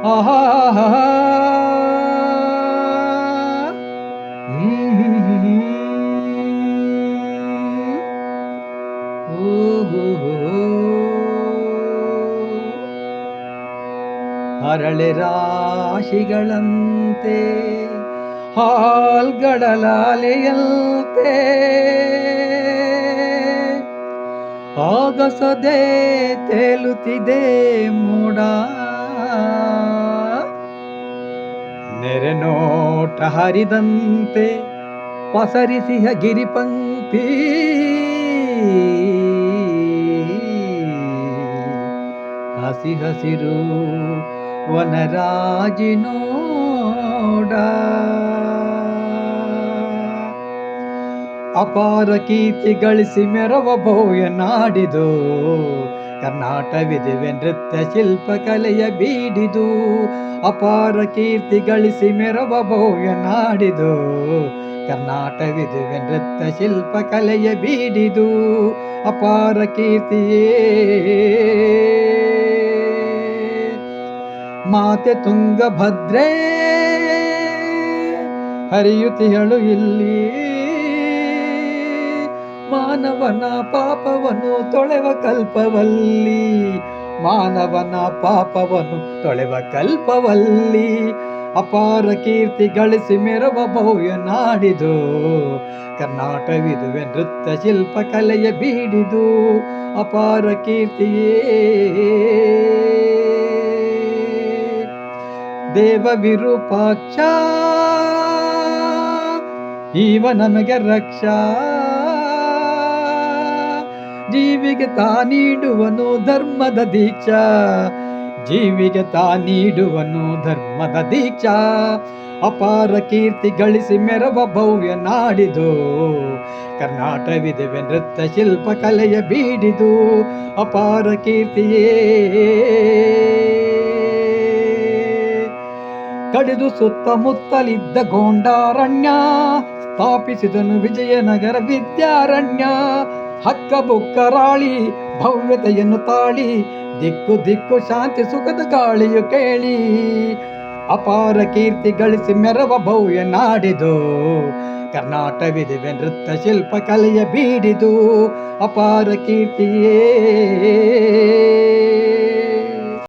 ಆಹಾ ಹರಳೆ ರಾಶಿಗಳಂತೆ ಹಾಲ್ಗಳಲಾಲೆಯಂತೆ ಆಗಸದೆ ತೇಲುತ್ತಿದೆ ಮೋಡ ನೆರೆನೋಟ ಹರಿದಂತೆ ಪಸರಿಸಿಹ ಗಿರಿಪಂಕ್ತಿ ಹಸಿ ಹಸಿರು ವನರಾಜಿನೋಡ ಅಪಾರ ಕೀರ್ತಿ ಗಳಿಸಿ ಮೆರವ ಭವ್ಯ ನಾಡಿದು ಕರ್ನಾಟವಿದುವೆ ನೃತ್ಯ ಶಿಲ್ಪ ಕಲೆಯ ಬೀಡಿದು ಅಪಾರ ಕೀರ್ತಿ ಗಳಿಸಿ ಮೆರವ ಭವ್ಯ ನಾಡಿದು ಕರ್ನಾಟವಿದುವೆ ನೃತ್ಯ ಶಿಲ್ಪ ಕಲೆಯ ಬೀಡಿದು ಅಪಾರ ಕೀರ್ತಿಯೇ ಮಾತೆ ತುಂಗಭದ್ರೆ ಹರಿಯುತ್ತಿಹಳು ಇಲ್ಲಿ ಮಾನವನ ಪಾಪವನ್ನು ತೊಳೆವ ಕಲ್ಪವಲ್ಲಿ ಮಾನವನ ಪಾಪವನ್ನು ತೊಳೆವ ಕಲ್ಪವಲ್ಲಿ ಅಪಾರ ಕೀರ್ತಿ ಗಳಿಸಿ ಮೆರವ ಭವ್ಯ ನಾಡಿದು ಕರ್ನಾಟವಿದುವೆ ನೃತ್ಯ ಶಿಲ್ಪ ಕಲೆಯ ಬೀಡಿದು ಅಪಾರ ಕೀರ್ತಿಯೇ ದೇವ ವಿರೂಪಾಕ್ಷ ಈವ ನಮಗೆ ರಕ್ಷಾ ಜೀವಿಗೆ ತಾ ನೀಡುವನು ಧರ್ಮದ ದೀಕ್ಷಾ ಜೀವಿಗೆ ತಾ ನೀಡುವನು ಧರ್ಮದ ದೀಕ್ಷಾ ಅಪಾರ ಕೀರ್ತಿ ಗಳಿಸಿ ಮೆರವ ಭವ್ಯ ನಾಡಿದು ಕರ್ನಾಟವಿದುವೆ ನೃತ್ಯ ಶಿಲ್ಪ ಕಲೆಯ ಬೀಡಿದು ಅಪಾರ ಕೀರ್ತಿಯೇ ಕಡಿದು ಸುತ್ತಮುತ್ತಲಿದ್ದ ಗೋಂಡಾರಣ್ಯ ಸ್ಥಾಪಿಸಿದನು ವಿಜಯನಗರ ವಿದ್ಯಾರಣ್ಯ ಹಕ್ಕ ಬುಕ್ಕರಾಳಿ ಭವ್ಯತೆಯನ್ನು ತಾಳಿ ದಿಕ್ಕು ದಿಕ್ಕು ಶಾಂತಿ ಸುಖದ ಗಾಳಿಯು ಕೇಳಿ ಅಪಾರ ಕೀರ್ತಿ ಗಳಿಸಿ ಮೆರವ ಭವ್ಯ ನಾಡಿದು ಕರ್ನಾಟವಿದುವೆ ನೃತ್ಯ ಶಿಲ್ಪ ಕಲೆಯ ಬೀಡಿದು ಅಪಾರ ಕೀರ್ತಿಯೇ